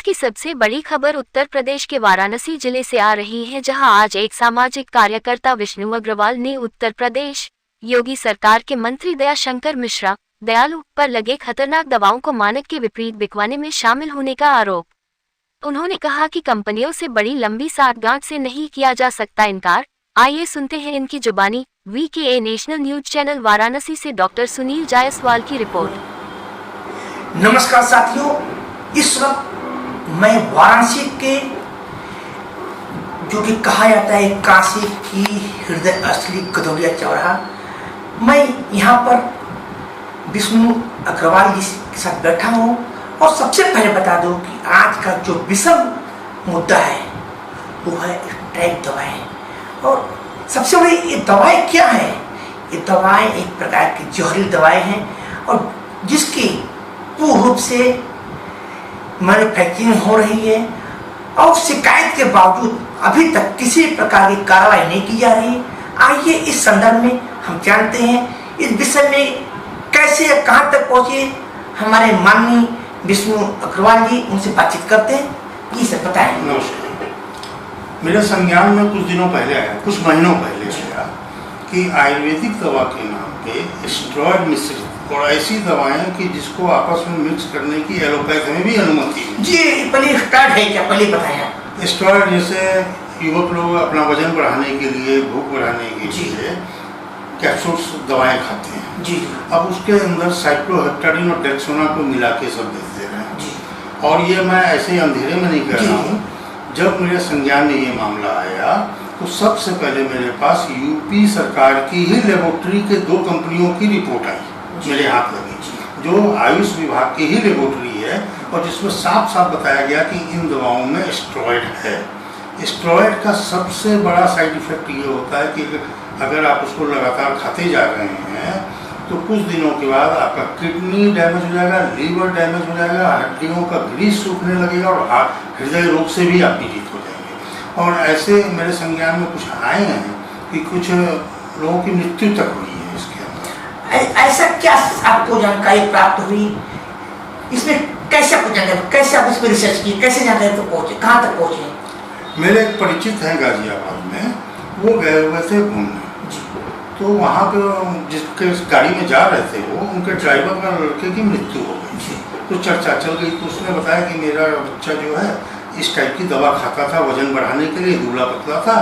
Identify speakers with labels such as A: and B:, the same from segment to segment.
A: की सबसे बड़ी खबर उत्तर प्रदेश के वाराणसी जिले से आ रही है, जहां आज एक सामाजिक कार्यकर्ता विष्णु अग्रवाल ने उत्तर प्रदेश योगी सरकार के मंत्री दयाशंकर मिश्रा दयालु पर लगे खतरनाक दवाओं को मानक के विपरीत बिकवाने में शामिल होने का आरोप। उन्होंने कहा कि कंपनियों से बड़ी लंबी साठगांठ से नहीं किया जा सकता इनकार। आइए सुनते हैं इनकी जुबानी। VKA national news channel Varanasi से डॉक्टर सुनील जायसवाल की रिपोर्ट।
B: नमस्कार साथियों, इस वक्त मैं वाराणसी के जो कि कहा जाता है काशी की हृदय असली गदौलिया चौराहा, मैं यहाँ पर विष्णु अग्रवाल जी के साथ बैठा हूँ। और सबसे पहले बता दूँ कि आज का जो विषम मुद्दा है वो है स्टेरॉइड दवाएं। और सबसे बड़ी ये दवाएं क्या है? ये दवाएं एक प्रकार की जहरीली दवाएं हैं और जिसकी पूर्ण रूप से मैन्युफैक्चरिंग हो रही है और शिकायत के बावजूद अभी तक किसी प्रकार की कार्रवाई नहीं की जा रही। आइए इस संदर्भ में हम जानते हैं इस विषय में कैसे कहाँ तक पहुँचे हमारे माननीय विष्णु अग्रवाल जी, उनसे बातचीत करते हैं। जी सर बताएं।
C: नमस्कार। मेरे संज्ञान में कुछ दिनों पहले आया, कुछ महीनों पहले आया कि आयुर्वेदिक दवा के नाम पे स्टेरॉइड मिश्रित और ऐसी दवाएं कि जिसको आपस में मिक्स करने की एलोपैथी में भी अनुमति है।
B: जी पहले स्टार्ट है क्या, पहले बताया।
C: स्टेरॉइड जैसे युवक लोग अपना वजन बढ़ाने के लिए, भूख बढ़ाने के लिए कैप्सूल्स दवाएं खाते हैं
B: जी।
C: अब उसके अंदर साइक्लोहेप्टाडीन और डेक्सोना को मिला के सब दे रहे हैं जी। और ये मैं ऐसे अंधेरे में नहीं कह रहा हूँ। जब मेरे संज्ञान में ये मामला आया तो सबसे पहले मेरे पास यूपी सरकार की ही लेबोरेटरी के 2 कंपनियों की रिपोर्ट आई, मेरे हाथ लगी, जो आयुष विभाग की ही लेबोरेटरी है और जिसमें साफ साफ बताया गया कि इन दवाओं में स्टेरॉइड है। स्टेरॉइड का सबसे बड़ा साइड इफेक्ट ये होता है कि अगर आप उसको लगातार खाते जा रहे हैं तो कुछ दिनों के बाद आपका किडनी डैमेज हो जाएगा, लीवर डैमेज हो जाएगा, हड्डियों का ग्रीस सूखने लगेगा और हृदय रोग से भी आप पीड़ित हो जाएंगे। और ऐसे मेरे संज्ञान में कुछ आए हैं कि कुछ लोगों की मृत्यु तक हुई है इसके अंदर।
B: ऐसा क्या आपको जानकारी प्राप्त हुई? इसमें कैसे आपको जानकारी, कैसे आप इस पर रिसर्च की, कैसे जानकारी तक पहुँचे, कहाँ तक पहुँचे?
C: मेरे एक परिचित हैं गाजियाबाद में, वो गए हुए थे घूमने, तो वहाँ पे जिसके गाड़ी में जा रहे थे वो उनके ड्राइवर का लड़के की मृत्यु हो गई। तो चर्चा चल गई तो उसने बताया कि मेरा बच्चा जो है इस टाइप की दवा खाता था वजन बढ़ाने के लिए, दुबला पतला था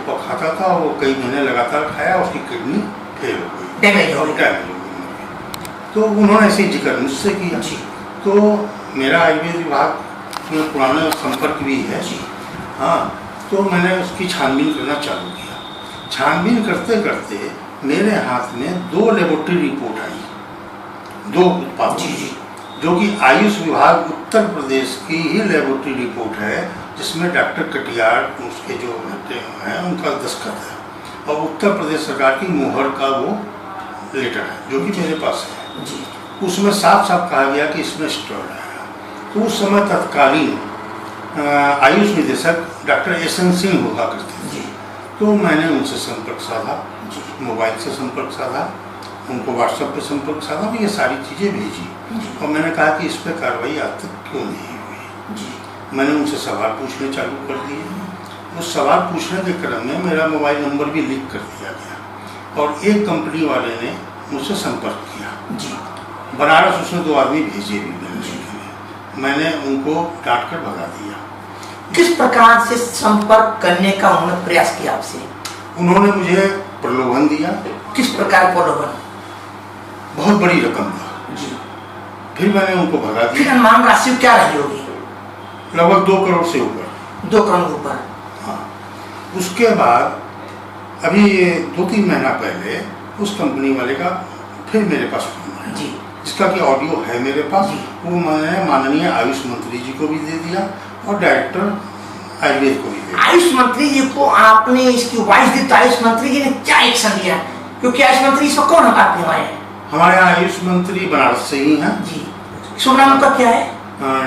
C: और खाता था, वो कई महीने लगातार खाया, उसकी किडनी फेल हो गई, डैमेज हो गई। तो उन्होंने ऐसे जिक्र मुझसे किया। तो मेरा आयुर्वेद विभाग में पुराना संपर्क भी है। हाँ, तो मैंने उसकी छानबीन करना चालू किया। छानबीन करते करते मेरे हाथ में 2 लेबोरेटरी रिपोर्ट आई, 2 उत्पाद जो कि आयुष विभाग उत्तर प्रदेश की ही लेबोरेटरी रिपोर्ट है, जिसमें डॉक्टर कटियार उसके जो हैं उनका दस्तखत है और उत्तर प्रदेश सरकार की मुहर का वो लेटर है जो कि मेरे पास है। उसमें साफ साफ कहा गया कि इसमें स्टेरॉइड आएगा। तो उस समय तत्कालीन आयुष निदेशक डॉक्टर SN सिंह हुआ करते थे। तो मैंने उनसे संपर्क साधा, मोबाइल से संपर्क साधा, उनको व्हाट्सएप पे संपर्क साधा, ये सारी चीज़ें भेजी और मैंने कहा कि इस पर कार्रवाई आज तक क्यों नहीं हुई। मैंने उनसे सवाल पूछने चालू कर दिए। उस सवाल पूछने के क्रम में मेरा मोबाइल नंबर भी लीक कर दिया गया और एक कंपनी वाले ने मुझसे संपर्क किया बनारस। उसने 2 आदमी भेजे भी मिलने के लिए, मैंने उनको डांट कर भगा दिया।
B: किस प्रकार से संपर्क करने का उन्होंने प्रयास किया आपसे?
C: उन्होंने मुझे प्रलोभन दिया।
B: किस प्रकार प्रलोभन?
C: बहुत बड़ी रकम था जी। फिर मैंने उनको भगा दिया।
B: फिर अनुमान राशि क्या रही होगी?
C: लगभग 2 करोड़ से ऊपर।
B: 2 करोड़ ऊपर।
C: हाँ। उसके बाद अभी 2-3 महीना पहले उस कंपनी वाले का फिर मेरे पास फोन आया जी, जिसका कि ऑडियो है मेरे पास। वो मैंने माननीय आयुष मंत्री जी को भी दे दिया और डायरेक्टर आयुर्वेद को भी दे दिया।
B: आयुष मंत्री जी को आपने इसकी वॉइस दी तो आयुष मंत्री जी ने क्या एक्शन लिया? क्योंकि आयुष मंत्री इसमें कौन बात नहीं आए?
C: हमारे यहाँ आयुष मंत्री बनारस से ही हैं
B: जी। शुभ नाम उनका क्या है?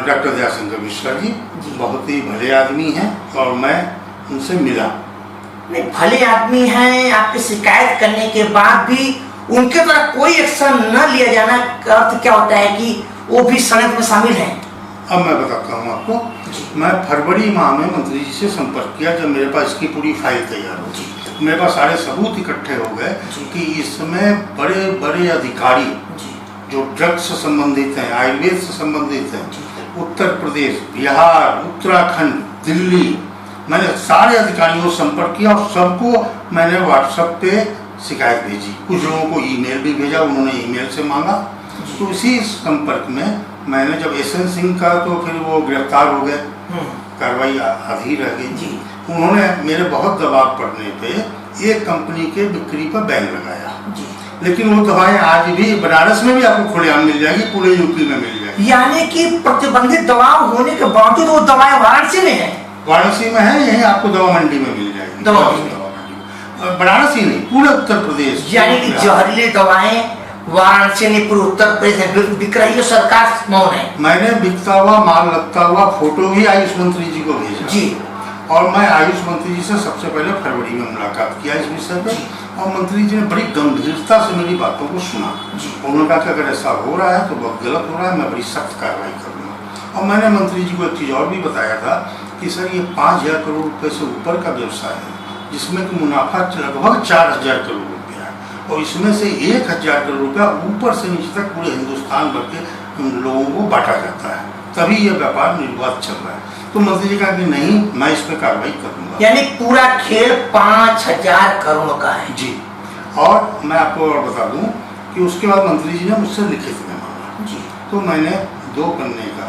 C: डॉक्टर दयाशंकर मिश्रा जी। बहुत ही भले आदमी हैं और मैं उनसे मिला।
B: नहीं, भले आदमी हैं, आपकी शिकायत करने के बाद भी उनके द्वारा कोई एक्शन न लिया जाना का अर्थ क्या होता है कि वो भी षड्यंत्र में शामिल हैं?
C: अब मैं बताता हूँ आपको। मैं फरवरी माह में मंत्री जी से संपर्क किया, जब मेरे पास इसकी पूरी फाइल तैयार हो गई, मेरे पास सारे सबूत इकट्ठे हो गए कि इसमें बड़े बड़े अधिकारी जो ड्रग्स से संबंधित हैं, आयुर्वेद से संबंधित हैं, उत्तर प्रदेश, बिहार, उत्तराखंड, दिल्ली, मैंने सारे अधिकारियों से संपर्क किया और सबको मैंने व्हाट्सएप पे शिकायत भेजी। कुछ लोगों को ईमेल भी भेजा, उन्होंने ईमेल से मांगा। तो इसी संपर्क में मैंने जब एसएन सिंह का तो फिर वो गिरफ्तार हो गए, कार्रवाई आधी रह गई। उन्होंने मेरे बहुत दबाव पड़ने पे एक कंपनी के बिक्री पर बैन लगाया, लेकिन वो दवाएं आज भी बनारस में भी आपको खुलेआम मिल जाएगी, पूरे यूपी में मिल जाएगी।
B: यानी कि प्रतिबंधित दवा होने के बावजूद वो दवाएं वाराणसी में है?
C: वाराणसी में है, यही आपको दवा मंडी में मिल जाएगी।
B: दवा मंडी
C: बनारस ही नहीं, पूरे उत्तर प्रदेश।
B: यानी कि जहरीली दवाएं वाराणसी नहीं, पूरे उत्तर प्रदेश बिक रही है, सरकार मौन है।
C: मैंने बिकता हुआ माल लगता हुआ फोटो भी आयुष मंत्री जी को भेजा
B: जी,
C: और मैं आयुष मंत्री जी से सबसे पहले फरवरी में मुलाकात किया इस विषय पे, और मंत्री जी ने बड़ी गंभीरता से मेरी बातों को सुना। उन्होंने कहा कि अगर ऐसा हो रहा है तो बहुत गलत हो रहा है, मैं बड़ी सख्त कार्रवाई करूँगा। और मैंने मंत्री जी को एक चीज़ और भी बताया था कि सर ये 5,000 करोड़ रुपए से ऊपर का व्यवसाय है, जिसमें कि मुनाफा लगभग 4,000 करोड़ रुपया है, और इसमें से 1,000 करोड़ रुपया ऊपर से नीचे तक पूरे हिंदुस्तान भर के लोगों को बांटा जाता है, तभी ये व्यापार निर्बाध चल रहा है। तो मंत्री जी कहा कि नहीं, मैं इस पर कार्रवाई करूंगा।
B: यानी पूरा खेल 5,000 करोड़ का है।
C: जी, और मैं आपको और बता दूं कि उसके बाद मंत्री जी ने मुझसे लिखित में मांगा जी, तो मैंने 2 पन्ने का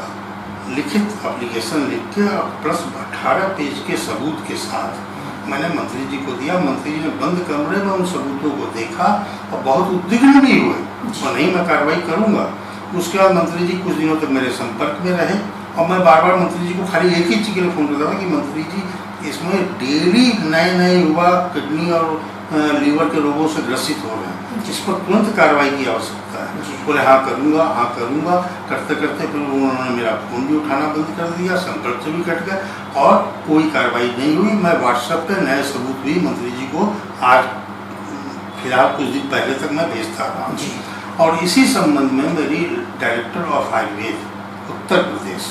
C: लिखित एप्लीकेशन लिख के प्लस 18 पेज के सबूत के साथ मैंने मंत्री जी को दिया। मंत्री जी ने बंद कमरे में उन सबूतों को देखा और बहुत उद्विग्न भी हुए, और नहीं मैं कार्रवाई करूंगा। उसके बाद मंत्री जी कुछ दिनों तक मेरे संपर्क में रहे, और मैं बार बार मंत्री जी को खाली एक ही चीज़ के लिए फ़ोन करता था कि मंत्री जी इसमें डेली नए नए युवा किडनी और लीवर के रोगों से ग्रसित हो रहे हैं, जिस पर तुरंत कार्रवाई की आवश्यकता है। बोले हाँ करूँगा, हाँ करूँगा। करते करते फिर उन्होंने मेरा फ़ोन भी उठाना बंद कर दिया, संपर्क से भी कट गया, और कोई कार्रवाई नहीं हुई। मैं व्हाट्सएप पे नए सबूत भी मंत्री जी को आज फिलहाल कुछ दिन पहले तक मैं भेजता रहा। और इसी संबंध में मेरी director of Ayurveda Uttar Pradesh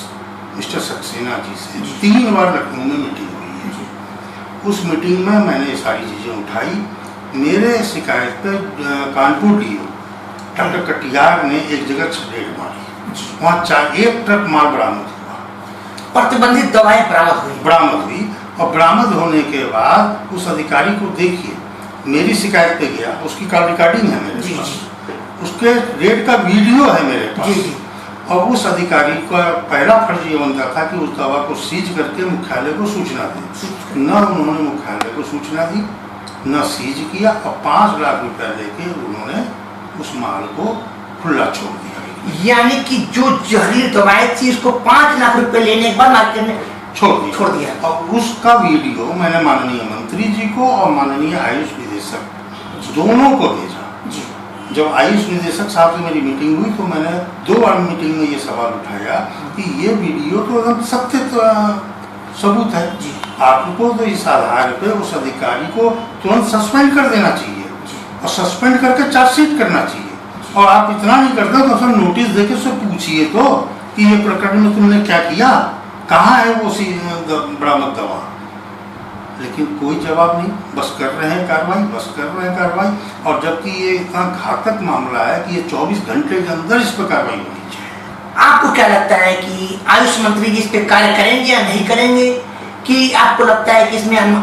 C: mister Saxena ji से 3 बार लखनऊ में मीटिंग हुई है। उस मीटिंग में मैंने ये सारी चीज़ें उठाई। मेरे शिकायत पे कानपुर डीओ डॉक्टर कटियार ने एक जगह छेड़ मारी, वहाँ 1 ट्रक माल बरामद हुआ,
B: प्रतिबंधित दवाएं
C: बरामद हुई। और बरामद होने के बाद उस अधिकारी को देखिए, मेरी शिकायत पे गया, उसकी कॉल रिकॉर्डिंग है मेरे पास, उसके रेट का वीडियो है मेरे पास। और उस अधिकारी का पहला फर्ज ये बनता था कि उस दवा को सीज करके मुख्यालय को सूचना दें। न उन्होंने मुख्यालय को सूचना दी, न सीज किया, और 5 लाख रुपया लेके उन्होंने उस माल को खुला छोड़ दिया।
B: यानी कि जो जहरीली दवाएं थी उसको 5 लाख रुपए लेने के बाद मार्केट में
C: छोड़ दिया। और उसका वीडियो मैंने माननीय मंत्री जी को और माननीय आयुष निदेशक दोनों को भेजा। जब आयुष निदेशक साहब से मेरी मीटिंग हुई तो मैंने 2 बार मीटिंग में ये सवाल उठाया कि ये वीडियो तो एकदम सत्य सबूत है, आपको तो इस आधार पे उस अधिकारी को तुरंत सस्पेंड कर देना चाहिए, और सस्पेंड करके चार्जशीट करना चाहिए। और आप इतना नहीं करते तो सर नोटिस देके उससे पूछिए तो कि ये प्रकरण में तुमने क्या किया, कहाँ है वो बरामद दवा। लेकिन कोई जवाब नहीं, बस कर रहे हैं कार्रवाई। और जबकि ये इतना घातक मामला है कि ये 24 घंटे के अंदर इस पर कार्रवाई होनी चाहिए।
B: आपको क्या लगता है कि आयुष मंत्री जी इस पे कार्य करेंगे या नहीं करेंगे, कि आपको लगता है कि इसमें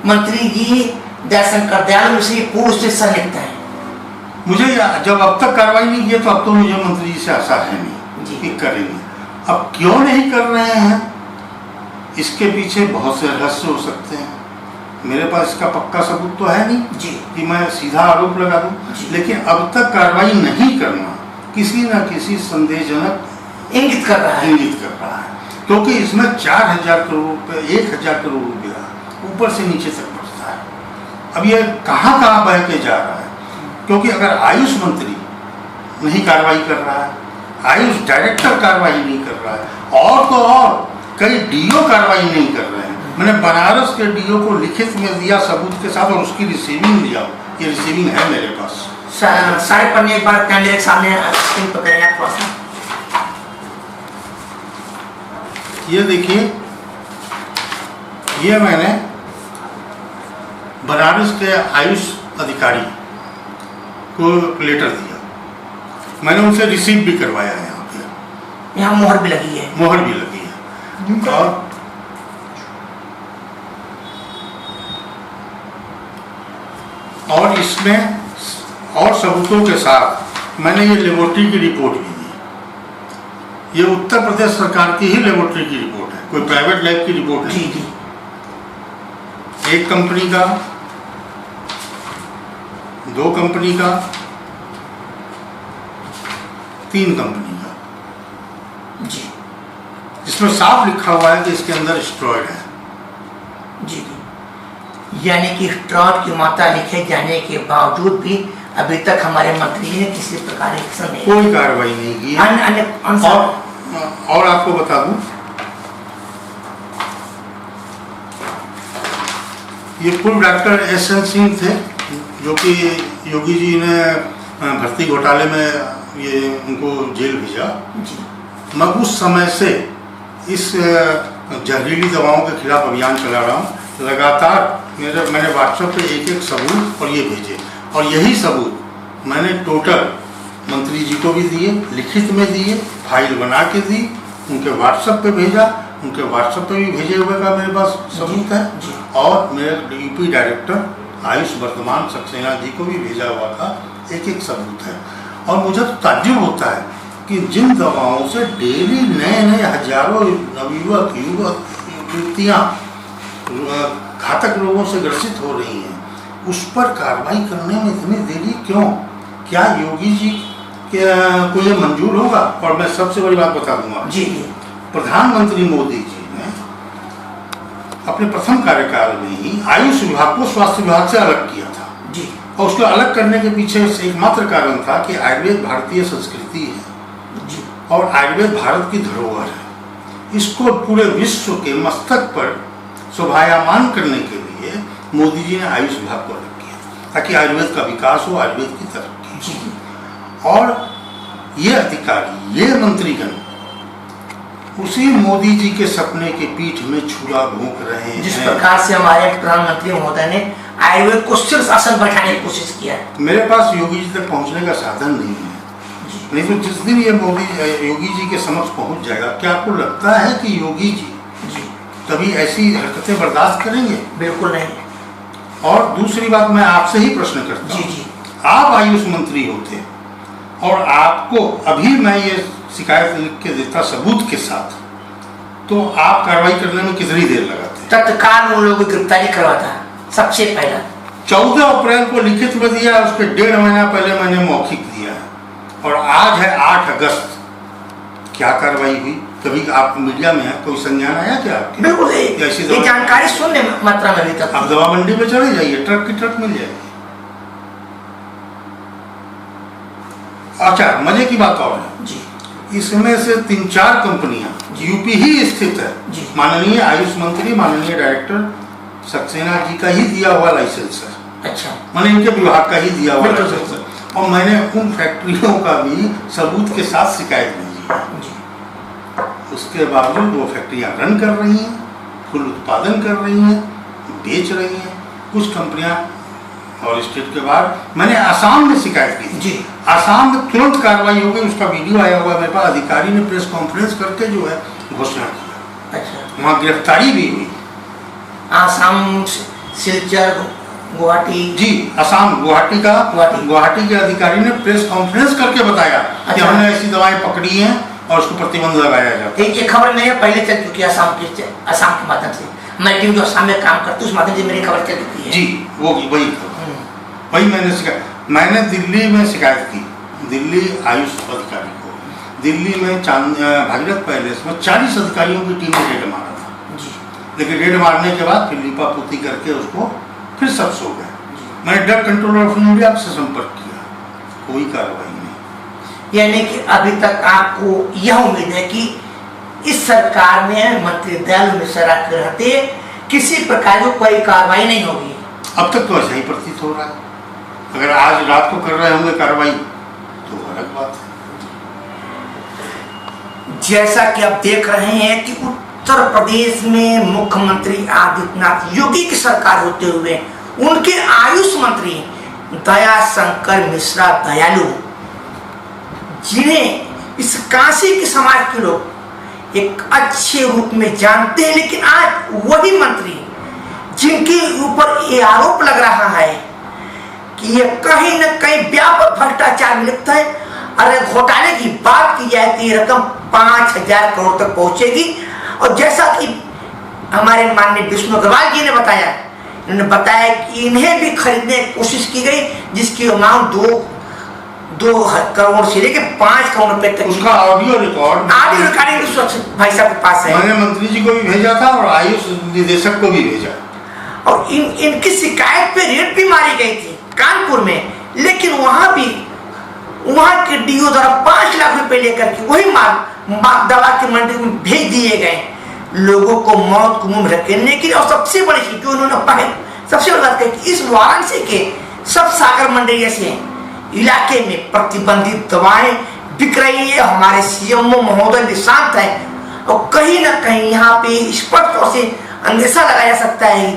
B: मंत्री जी दयाशंकर दयालु से पूर्व से संलिप्त है?
C: मुझे जब अब तक कार्रवाई नहीं की तो अब तो मुझे मंत्री जी से आशा है नहीं कि करेंगे। अब क्यों नहीं कर रहे हैं, इसके पीछे बहुत से रहस्य हो सकते हैं। मेरे पास इसका पक्का सबूत तो है नहीं कि मैं सीधा आरोप लगा दूं, लेकिन अब तक कार्रवाई नहीं करना किसी न किसी संदेहजनक
B: इंगित कर रहा है,
C: क्योंकि इसमें 4,000 करोड़ रुपये, 1,000 करोड़ रुपया ऊपर से नीचे तक बढ़ता है। अब ये कहाँ बह के जा रहा है, क्योंकि अगर आयुष मंत्री नहीं कार्रवाई कर रहा है, आयुष डायरेक्टर कार्रवाई नहीं कर रहा है, और तो और कई डीओ कार्रवाई नहीं कर रहे हैं। मैंने बनारस के डीओ को लिखित में दिया सबूत के साथ, और उसकी रिसीविंग लिया, ये रिसीविंग है मेरे पास।
B: सारे पन्ने एक बार कैमरे के सामने स्क्रीन पर करें आप थोड़ा सा।
C: ये देखिए ये मैंने बनारस के आयुष अधिकारी को लेटर दिया, मैंने उनसे रिसीव भी करवाया है। यहाँ पे
B: यहाँ मोहर भी लगी है।
C: मोहर भी लगी है। और इसमें और सबूतों के साथ मैंने ये लेबोरेटरी की रिपोर्ट भी दी। ये उत्तर प्रदेश सरकार की ही लेबोरेटरी की रिपोर्ट है, कोई प्राइवेट लैब की रिपोर्ट नहीं।
B: जी।
C: एक कंपनी का, 2 कंपनी का, 3 कंपनी का,
B: जी
C: जिसमें साफ लिखा हुआ है कि इसके अंदर स्टेरॉइड है।
B: जी। यानी कि स्टेरॉइड की मात्रा लिखे जाने के बावजूद भी अभी तक हमारे मंत्री जी ने किसी प्रकार की
C: कोई कार्रवाई नहीं की। और आपको बता दूं, ये पूर्व डॉक्टर एस.एन. सिंह थे, जो कि योगी जी ने भर्ती घोटाले में ये उनको जेल भेजा। मैं उस समय से इस जहरीली दवाओं के खिलाफ अभियान चला रहा हूँ। लगातार मैंने व्हाट्सएप पे एक सबूत और ये भेजे, और यही सबूत मैंने टोटल मंत्री जी को भी दिए, लिखित में दिए, फाइल बना के दी, उनके व्हाट्सएप पे भेजा, उनके व्हाट्सएप पे भी भेजे हुए का मेरे पास सबूत है। और मेरे यूपी डायरेक्टर आयुष वर्तमान सक्सेना जी को भी भेजा हुआ था, एक सबूत है। और मुझे तो ताज्जुब होता है कि जिन दवाओं से डेली नए हजारों नवयुवक युवतियाँ घातक रोगों से ग्रसित हो रही हैं, उस पर कार्रवाई करने में इतनी देरी क्यों? क्या योगी जी को ये मंजूर होगा? और मैं सबसे बड़ी बात बता दूंगा
B: जी,
C: प्रधानमंत्री मोदी जी ने अपने प्रथम कार्यकाल में ही आयुष विभाग को स्वास्थ्य विभाग से अलग किया था
B: जी।
C: और उसको अलग करने के पीछे एकमात्र कारण था कि आयुर्वेद भारतीय संस्कृति है
B: जी।
C: और आयुर्वेद भारत की धरोहर है। इसको पूरे विश्व के मस्तक पर शोभायमान करने के लिए मोदी जी ने आयुष विभाग को अलग किया ताकि आयुर्वेद का विकास हो, आयुर्वेद की तरक्की। और ये अधिकारी, ये मंत्रीगण उसी मोदी जी के सपने के पीठ में छुरा भोंक रहे हैं।
B: जिस प्रकार से हमारे प्रधानमंत्री महोदय ने आयुर्वेद को शीर्षासन बैठाने की कोशिश किया है।
C: मेरे पास योगी जी तक पहुंचने का साधन नहीं है, नहीं तो जिस दिन ये योगी जी के समक्ष पहुंच जाएगा, क्या आपको लगता है कि योगी जी कभी ऐसी हरकतें बर्दाश्त करेंगे?
B: बिल्कुल नहीं।
C: और दूसरी बात, मैं आपसे ही प्रश्न करता हूं, आप आयुष मंत्री होते और आपको अभी मैं ये शिकायत लिख के देता सबूत के साथ, तो आप कार्रवाई करने में कितनी देर लगाते?
B: तत्काल उन लोगों की गिरफ्तारी करवाता सबसे पहला।
C: 14 अप्रैल को लिखित में दिया, उसके 1.5 महीना पहले मैंने मौखिक दिया है और आज है 8 अगस्त। क्या कार्रवाई हुई? कभी आप मीडिया में है, कोई संज्ञान आया क्या आपके?
B: बिल्कुल ये जानकारी शून्य मात्रा में भी तक।
C: आप दवा मंडी में चले जाइए, ट्रक की ट्रक मिल जाएगी। अच्छा, मजे की बात और है
B: जी,
C: इसमें से 3-4 कंपनियां यूपी ही स्थित है। माननीय आयुष मंत्री, माननीय डायरेक्टर सक्सेना जी का ही दिया हुआ लाइसेंस है।
B: अच्छा,
C: मैंने इनके विभाग का ही दिया हुआ लाइसेंस है और मैंने उन फैक्ट्रियों का भी सबूत के साथ शिकायत भेजी है। उसके बावजूद वो फैक्ट्रियां रन कर रही हैं, फुल उत्पादन कर रही हैं, बेच रही हैं। कुछ कंपनियां और स्टेट के बाद मैंने आसाम में शिकायत की थी। आसाम में तुरंत कार्रवाई हो गई, उसका वीडियो आया हुआ मेरे पास। अधिकारी ने प्रेस कॉन्फ्रेंस करके जो है घोषणा किया।
B: अच्छा,
C: वहाँ गिरफ्तारी भी हुई।
B: आसाम, सिलचर, गुवाहाटी।
C: जी, आसाम गुवाहाटी के अधिकारी ने प्रेस कॉन्फ्रेंस करके बताया कि हमने ऐसी दवाएं पकड़ी हैं और उसको प्रतिबंध लगाया जाता है।
B: एक खबर मेरे पहले चल चुकी है आसाम के माध्यम से। मैं टीम जो आसाम में काम करती हूँ उस माध्यम से मेरी खबर चल चुकी है।
C: जी, वो वही मैंने दिल्ली में शिकायत की, दिल्ली आयुष अधिकारी को। दिल्ली में भागीरथ पैलेस में 40 अधिकारियों की टीम ने रेड मारा था जी। लेकिन रेड मारने के बाद फिर लिपापोती करके उसको फिर सब सो गए। मैंने ड्रग कंट्रोलर ऑफ इंडिया से संपर्क किया, कोई कार्रवाई नहीं।
B: यानी कि अभी तक आपको यह उम्मीद है कि इस सरकार में मंत्री दयालु मिश्रा के रहते किसी प्रकार की कोई कार्रवाई नहीं होगी?
C: अब तक तो ऐसा ही प्रतीत हो रहा है। अगर आज रात को कर रहे होंगे कार्रवाई तो अलग बात है।
B: जैसा कि आप देख रहे हैं कि उत्तर प्रदेश में मुख्यमंत्री आदित्यनाथ योगी की सरकार होते हुए उनके आयुष मंत्री दयाशंकर मिश्रा दयालु, जिन्हें इस काशी के समाज के लोग एक अच्छे रूप में जानते हैं, लेकिन आज वही मंत्री जिनके ऊपर ये आरोप लग रहा है कि ये कहीं न कहीं व्यापक भ्रष्टाचार में लिप्त है। अरे घोटाले की बात की जाए तो ये रकम 5,000 करोड़ तक पहुंचेगी। और जैसा कि हमारे माननीय विष्णु अग्रवाल जी ने बताया, इन्होंने बताया कि इन्हें भी खरीदने की कोशिश की गई, जिसकी अमाउंट 2 करोड़ से लेकर 5 करोड़ रुपए तक।
C: उसका ऑडियो रिकॉर्डिंग
B: भाई साहब के पास है।
C: मैंने मंत्री जी को भी भेजा था और आयुष निदेशक को भी भेजा।
B: और इनकी शिकायत पे रेड भी मारी गई थी कानपुर में, लेकिन वहां के डीओ द्वारा 5 लाख रुपए लेकर के वही माल दवा की मंडी में भेज दिए गए, लोगों को मौत को मुंह रखने के लिए। और सबसे बड़ी चीज जो उन्होंने सबसे बड़ी बात कही, इस वाराणसी के सब सागर मंडी जैसे इलाके में प्रतिबंधित दवाएं बिक रही है। हमारे सीएमओ महोदय भी शांत है और कहीं ना कहीं यहाँ पे स्पष्ट तौर से अंदेशा लगाया जा सकता है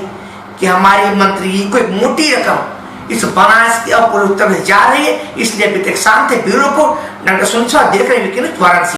B: कि हमारे मंत्री को एक मोटी रकम इस बनारस के पूरे उत्तर में जा रही है। इसलिए अभी तक शांत है। ब्यूरो रिपोर्ट डॉक्टर सुनसा देख रहे हैं वाराणसी।